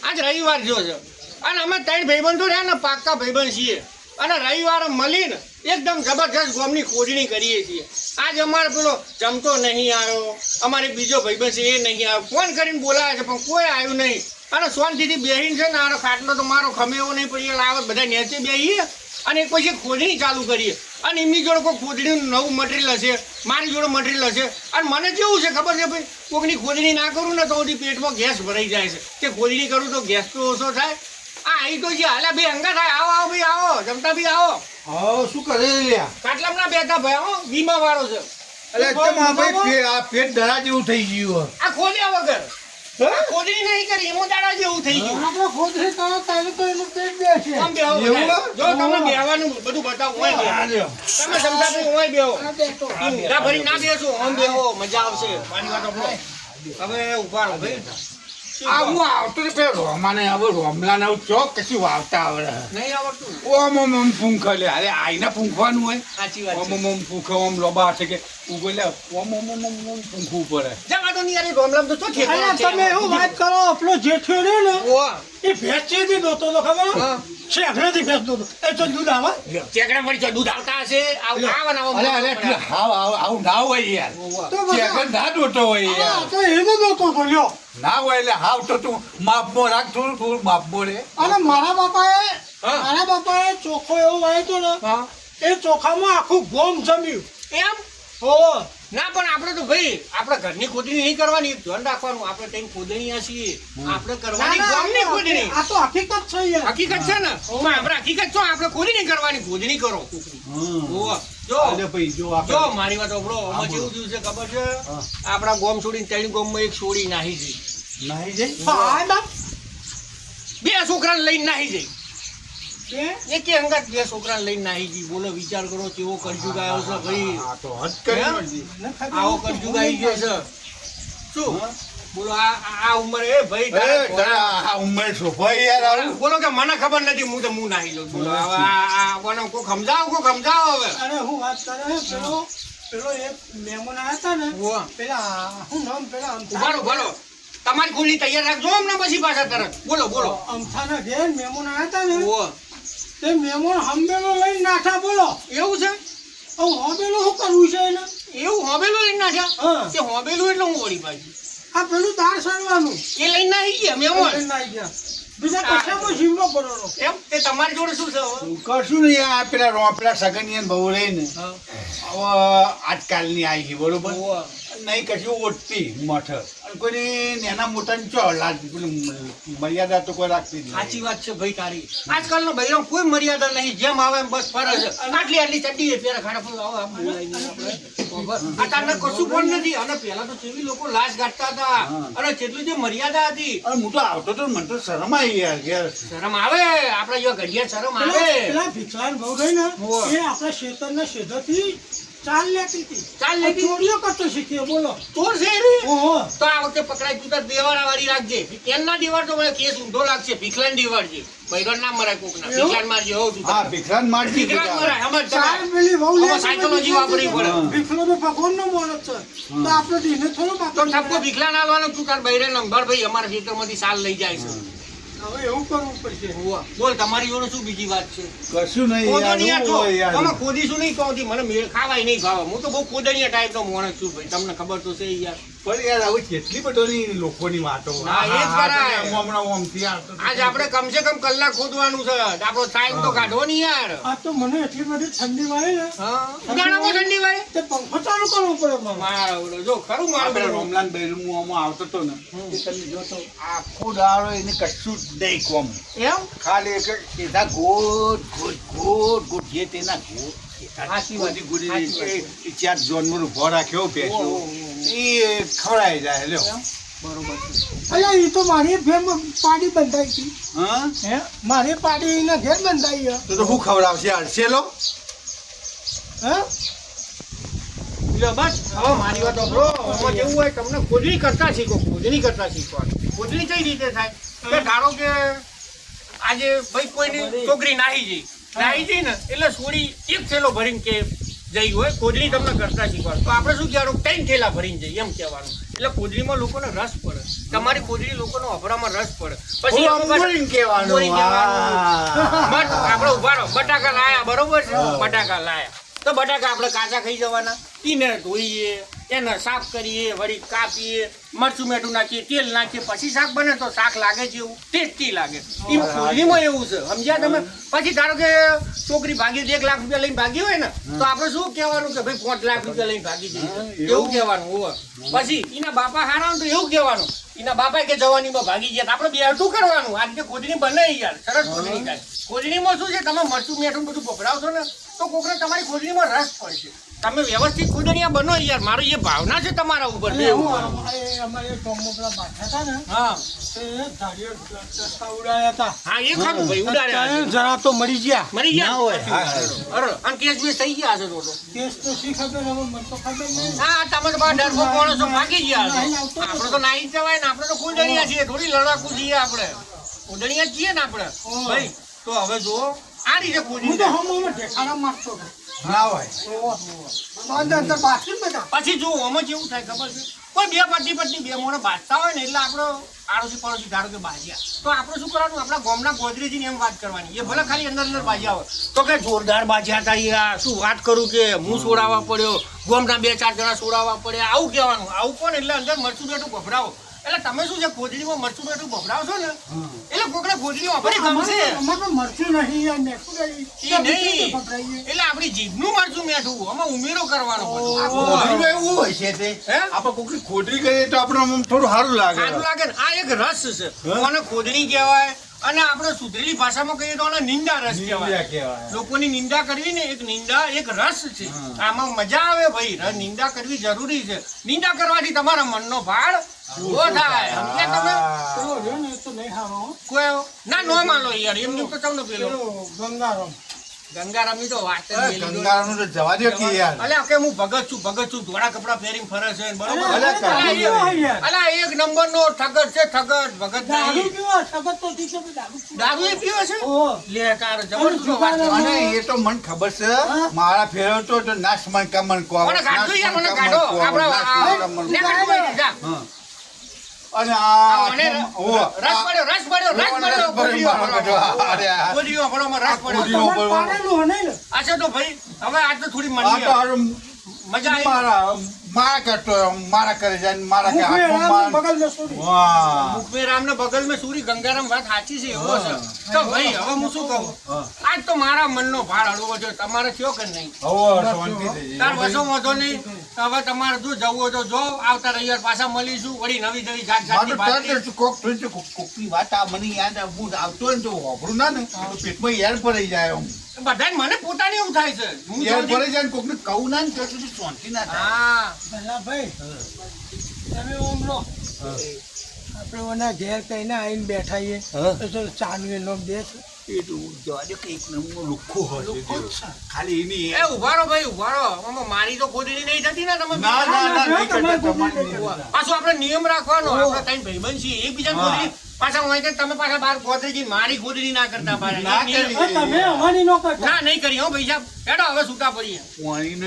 આજ રવિવાર જો છે અને અમે 3 ભાઈબંધો રહ્યા ને પાક્કા ભાઈબંધ છીએ અને રવિવારે મળીને એકદમ જબરજસ્ત ગોમની ખોજણી કરીએ છીએ. આજ અમારે પેલો જમતો નહીં આવ્યો, અમારે બીજો ભાઈબંધ છે એ નહીં આવ્યો, ફોન કરીને બોલાવે છે પણ કોઈ આવ્યું નહીં. અને શાંતિથી બેહીને છે ને આનો ખાટલો તો મારો ખમે એવો નહીં, પછી લાવે બધા નેચે બેહીએ અને પછી ખોદણી ચાલુ કરીએ. અને એમની જોડે કોઈ ખોદણીનું નવું મટીરિયલ હશે, મારી જોડે મટીરિયલ હશે. અને મને કેવું છે ખબર છે ભાઈ, કોઈની ખોદણી ના કરું ને તો બધી પેટમાં ગેસ ભરાઈ જાય છે. તે ખોદણી કરું તો ગેસ તો ઓછો થાય. આ અહીં તો જે હાલે ભાઈ અંગા થાય. આવો આવો ભાઈ આવો, જમતા બી આવો. હા શું કરે લ્યા? ખાટલામાં ના બેઠા ભાઈ, હો વીમા વાળો છે. એટલે કેમ આ ભાઈ આ પેટ દરા જેવું થઈ ગયું? આ ખોદ્યા વગર ખોદણી નહીં કરી એમાં દાડા જેવું થઈ ગયું. આપણે ખોદરી કરો તારે તો એનું પેટ બેસે. આમ બેહો જો તમને બેહવાનું બધું બતાવું હોય બેહો. તમે જમતા ભાઈ હોય બેહો. ના ભરી ના બેસો, આમ બેહો, મજા આવશે. મારી વાત સાંભળો. હવે ઉભા રહો ભાઈ. હું આવતો ને પેલો રોમાને હવે રોમલા ને ચોક કશું વાવતા આવડે નહીં આવડતું. ઓમ ઓમ ઓમ પૂંખ લે અરે આઈને પૂંખવાનું હોય. સાચી વાત ઓમ ઓમ ઓમ પૂંખ ઓમ લોબા છે કે ઉગો લે ઓમ ઓમ ઓમ ઓમ ઓમ પૂંખવું પડે. જવા દો ની યાર, રોમલામ તો ચોથી તમે એવું વાત કરો, આપણો જેઠિયો રહ્યો ને ઓહ એ ભેંસથી દોતો તો ખબર હા. શેખરેથી ભેંસ દોતો એ તો દૂધ આવે ચેકડા પડી છે, દૂધ આવતા હશે. અરે અરે આવું ના હોય યાર. તો બધા- ચેકન ના દોતો હોય હા, યાર. તો એને દોતો તો લ્યો. ના હોય એટલે હાવ તો તું માપમાં રાખ, થોડું માપમાં રે. અને મારા હા. બાપાએ ચોખ્ખો એવો વાયો તો ને હા એ ચોખામાં આખું ગોમ જમ્યું. એમ ઓહો ના પણ આપણે તો ભાઈ આપણે ઘરની ખોદણી નહીં કરવાની, ધ્યાન રાખવાનું. આપણે કઈ ખોદણી છીએ આપણે કરવાની ગામની ખોદણી. આ તો હકીકત છે યાર. હકીકત છે ને, આપણે હકીકત છો. આપણે ખોદી નહીં કરવાની, ખોદણી કરો. ઓહ, જો અરે ભાઈ જો જો આપણે મારી વાત સાંભળો. આમાં કેવું થયું છે ખબર છે? હા. આપણા ગોમ છોડીને 3 ગોમમાં એક છોડી નાહી જઈ. નાહી જઈ. હા, બાપ. 2 છોકરાને લઈને નાહી જઈ. કે? એકે અંગત 2 છોકરાને લઈને નાહી ગઈ. બોલો વિચાર કરો કેવો કરજુગ આવ્યો છે ભાઈ. આ તો હદ કરી હે? મળજી. મને ખબર આવો નથી. કરજુગ આવી ગયો છે. શું હા? બોલો આ ઉંમરે એ ભાઈ એ તારા તારા આ ઉંમર શોભાઈ યાર આવું. બોલો કે મને ખબર નથી, હું નાહી લઉં. બોલો હવે આ કોને કોક સમજાવો હવે. અરે હું વાત કરે છે, પેલો એક મહેમાન આવ્યા હતા ને ઉવ્વ. પેલા હું નામ પેલા ઉભારો બોલો, તમારી ખુલ્લી તૈયાર રાખજો અમને પછી પાછા તરત. બોલો અમથાના ઘેર મહેમાન આવ્યા હતા ને ઓહ, તે મહેમાન હંબેલો લઈને નાઠા બોલો. એવું છે? હવે હંબેલો શું કરવું છે એને? એવું હોબેલું લઈને નાખ્યા? હા. તે હોબેલું એટલે હું વળી પાછી આ પેલું દાળ સડવાનું એ લઈને નાહી ગયા મહેમાન. લઈને નાઈ ગયા. બીજા કશામાં જીવનો પડવાનો. એમ તે તમારી જોડે શું છે હવે? કશું નહીં આ પેલા સગનિયન બહુ રહીને હા. હવે આજકાલની આવી ગઈ બરોબર. ઓહ. નહીં કશું ઓટતી મઠ અને કોઈને નાના મોટા ચો લાજ મર્યાદા તો કોઈ રાખતી જ સાચી નહીં. વાત છે ભાઈ તારી. આજકાલનો બૈરો કોઈ મર્યાદા નહીં, જેમ આવે એમ બસ ફરે છે. આટલી ચડ્ડી છે ત્યારે ખાડા પર આવો આમ બોલાય નહીં આપણે. આ તારને કશું પણ નથી. અને પહેલા તો કેવી લોકો લાશ ગાંઠતા હતા. હા. અને જેટલી જે મર્યાદા હતી. અને હું તો આવતો તો મને તો શરમ આવી યાર ઘેર. શરમ આવે આપણે જો ઘડિયા શરમ પેલા આવે. પેલા ભીખલાન બહુ રહી ને હોવે. એ આપણા ખેતરના શેઢેથી ચાલ લેતી હતી. ચાલ લેતી? ચોરીઓ કરતો શીખ્યો બોલો. ચોર છે રે. ઓહો. તો આ વખતે પકડાય તું તાર દેવાળા વાળી રાખજે. એમના દેવાળ તો મને કેસ ઊંધો લાગશે. ભીખલાન દેવાળ છે. બૈરો ના મરાય કોકના. એવું? ભીખલાન મારજે હો તું. હા ભીખરાન મારજી ભીખલાન મરાય અમાર ચાલ તમારે. પેલી વહુ આમાં લેતી સાયકોલોજી વાપરવી પડે. હા. ભીખલો તો ભગવાનનો માણસ છે. તો આપણે તો એને થોડો તો બાપા ઠપકો ભીખલાન આલવાનો. તું તાર બૈરે નંબર ભાઈ અમારા ખેતરમાંથી સાલ લઈ જાય છે. હવે એવું કરવું પડશે. હોવે. બોલ તમારી જોડે શું બીજી વાત છે? કશું નહીં ખોદણીયા યાર છો. હું યાર. તમે ખોદીશું નહીં તો મને મેળ ખાવાય નહીં ભાવે. હું તો બહુ ખોદણીયા ટાઈપનો માણસ છું ભાઈ. તમને ખબર તો છે યાર. પણ યાર હવે કેટલી બધી લોકોની વાતો. હા, એ જ કરાય. હમણાં ઓમથી આવતો તો. આજ આપણે કમસે કમ કલાક ખોદવાનું છે. આપણો ટાઈમ તો કાઢવો નહીં યાર. આ તો મને એટલી બધી ઠંડી વાય ને હા. ઉનાળામાં ઠંડી વાય. તે પંખો ચાલુ કરવો પડે મારે. મારા ઓલો જો ખરું આ મારું પેલા પેલું. રોમલાન બૈરું હું આમાં આવતો તો ને એ તમે જોતો આખો દાડો એને કશું જ નહીં કોમ. એમ? ખાલી એક સીધા ગોટ જે તેના ગોટ સાચી વાત. ગુડી સાચી વાત. એ ચાર જોનમર ઉભો રાખ્યો પેસો ઓહો. એ ખવડાઈ જાય લ્યો. એમ? બરોબર છે. અલ્યા એ તો મારી ફેમ પાડી બંધાઈ હતી. હા હે મારી પાડી એના ઘેર બંધાઈ હે. તો શું ખવડાવશે હડસેલો? હે લ્યો બસ હવે મારી વાત સાંભળો. આમાં જેવું હોય તમને ખોદણી કરતા શીખો. ખોદણી કઈ રીતે થાય કે ધારો કે આજે ભાઈ કોઈની છોકરી નાહી જઈ ને એટલે સોડી એક થેલો ભરીને કે જઈ હોય. ખોદણી તમને કરતા શીખવાનું તો આપણે શું કહેવાનું? 3 થેલા ભરીને જઈએ એમ કહેવાનું. એટલે ખોદણીમાં લોકોને રસ પડે. તમારી ખોદણી લોકોનો અભરામાં રસ પડે. પછી આમ બોલીને કહેવાનું. બોલીને કહેવાનું. હા. આપણે ઉભા રહો. બટાકા લાયા, બરોબર છે? બટાકા લાયા તો બટાકા આપણે કાચા ખાઈ જવાના. એને ધોઈએ, એને સાફ કરીએ, વળી કાપીએ, મરચું મીઠું નાખીએ, તેલ નાખીએ, પછી શાક બને તો શાક લાગે છે એવું ટેસ્ટી લાગે. એ ખોદણીમાં એવું છે, સમજ્યા તમે? પછી ધારો કે છોકરી ભાગી 1 લાખ રૂપિયા લઈને ભાગી હોય ને તો આપણે શું કહેવાનું કે ભાઈ 5 લાખ રૂપિયા લઈને ભાગી જઈએ, એવું કહેવાનું હોય. પછી એના બાપા હારા હોય તો એવું કહેવાનું, એના બાપા કે જવાનીમાં ભાગી ગયા. આપણે બેઠું કરવાનું. આ રીતે ખોદણી બને યાર, સરસ ખોદણી થાય. ખોદણીમાં શું છે, તમે મરચું મીઠું બધું પકડાવશો ને તો કોકને તમારી ખોદણીમાં રસ પડશે. તમે વ્યવસ્થિત ખોદણીયા બનો યાર, મારી એ ભાવના છે તમારા ઉપર. અમારે ગામમાં પેલા બાઠા હતા ને હા એ ધાડીઓ ચસ્કા ઉડાયા હતા. હા, એ ખરું ભાઈ, ઉડાડ્યા અત્યારે છે. જરા તો મરી ગયા. મરી ગયા ના હોય. હા. અરે, અને કેસ બેસ થઈ ગયા હશે તો. કેસ તો શી ખબર, હવે મને તો ખબર નહીં. હા, તમે તો બહાર ડરપોક માણસો ભાગી ગયા હશો. આપણે તો નાઈ જ જવાય ને, આપણે તો ખોદણીયા છીએ, થોડી લડાકુ છીએ આપણે. ખોદણીયા જ છીએ ને આપણે ભાઈ. તો હવે જુઓ આ રીતે હું ખોદણી તો હમણાં ઢેકાણા મારતો હતો. ના હોય. તો અંદર બાકી જ બધા. પછી જુઓ આમાં કેવું થાય ખબર છે, કોઈ બે પત્ની બે મોને બાંધતા હોય ને એટલે આપણો આડોશી પડોશી ધારો કે બાજ્યા તો આપણે શું કરવાનું, આપણા ગામના ગોદરીજીને એમ વાત કરવાની. એ ભલે ખાલી અંદર બાજ્યા હોય તો કે જોરદાર બાજ્યા હતા યાર, શું વાત કરું કે હું છોડાવવા પડ્યો, ગામના 2-4 જણા છોડાવવા પડ્યા, આવું કહેવાનું. આવું કોણ એટલે અંદર મરચું બેઠું ગભરાવો. એટલે તમે શું છે, ખોદડીમાં મરચું બેઠું ગભરાવશો ને એટલે કોકને ખોદડી વાપરી ગમશે. અમારે તો મરચું નહીં યાર, મેઠું નહીં. ઈ નહીં, એટલે આપણી જીભનું મરચું મેઠું આમાં ઉમેરો કરવાનો બધો. ખોદણીમાં એવું હોય છે તે હે? આપણે કોકની ખોદણી કરીએ તો આપણે આમ થોડું સારું લાગે. સારું લાગે ને. આ એક રસ છે, કોને ખોદણી કહેવાય અને આપણે સુધરેલી ભાષામાં કહીએ તો આને નિંદા રસ કહેવાય. કહેવાય. લોકોની નિંદા કરવી ને એક નિંદા એક રસ છે. આમાં મજા આવે ભાઈ. નિંદા કરવી જરૂરી છે. નિંદા કરવાથી તમારા મનનો ભાર પૂરો થાય. સમજ્યા તમે? પેલો રહ્યો ને એ તો નહીં હારો હો. કોઈ ના નો માનો યાર, એમની તો તમને પેલો પેલો ગંગારામ. ગંગારામની તો વાત જ મેલી દો. ગંગારામનું તો જવા દો કે યાર. અલ્યા કે હું ભગત છું, ધોળા કપડા પહેરીને ફરે છે બરોબર. અલ્યા, અલ્યા એક નંબરનો ઠગત છે, ઠગત ભગત દારૂ નહીં. પીવો, સગત તો ઠીક છે, પણ દારૂ પીવો. દારૂ એ પીવે છે? ઓહો. લે કાર જબરદસ્ત વાત કરે. અને એ તો મને ખબર છે, મારા ફેરવતો તો નાશ મન કમન કો મને કાઢો યાર, મને કાઢો. આપણે ને કાઢો ભાઈ, જા. અને આ મને આ રસ પડ્યો. ગોદડીઓ ભરવામાં રસ પડ્યો. તમારે પાડેલું હે નહીં ને? અચ્છા તો ભાઈ હવે આજ તો થોડી આ મળી તો હારું મજા આવી. મારા કરતો મારા કરે જાય ને મારા કે મુખે હાથમાં રામનું માર. બગલ में सूरी. વાહ. મુખમે રામ ને બગલ મેં સૂરી ગંગારામ વાત સાચી છે એવો છે. તો ભાઈ હવે હું શું કહું, હા. આજ તો મારા મનનો ભાર હળવો છે. તમારે થયો કે નહીં? હવે શાંતિ થઈ તાર જાય. વસો વાંધો નહીં. હવે તમારે જો જવું હોય તો જો, આવતા રવિવાર પાછા મળીશું. વળી નવી જાત જાતની મારું ભાજી. તરત જ કોક થયું છે, કોકની વાત આ મને યાદ આવે. હું આવતો હોય ને તો વાપરું ના ને તો પેટમાં યાર ભરાઈ જાય આમ. બધાને મને પોતાને એવું થાય છે. હું યાર જો- ભરાઈ જાય ને કોકને કહું ના ને ત્યાં સુધી શાંતિ ના થાય. હા ભલા ભાઈ, તમે ઓમ લો. આપણે ઓના ઘેર કહીને આવીને બેઠા છીએ. તો ચલો ચાનું એનો દે છે. એટલું જવા દે કે એક નંબરનું લુખ્ખું હોય છે લુખ્ખું જ છે. ખાલી એની એ ઉભા રહો ભાઈ, ઉભા રહો. આમાં મારી તો ખોદડી નહીં થતી ને તમે. ના ના ના નહીં તમારે કરતા ખોદણી તમારી નહીં. નહીં. પાછું આપણે નિયમ રાખવાનો. આપણે ત્રણ ભાઈબંધ છીએ, એકબીજાને હા. ખોદડી પાછા હોય કે તમે પાછા બાર ગોદરીજી મારી ખોદડી ના કરતા. ના નિયમ. કરી. તમે અમારી નો કરતા. ના નહીં કરી હો ભાઈ સાહેબ. હેડો હવે છૂટા પડીએ. પાણીનો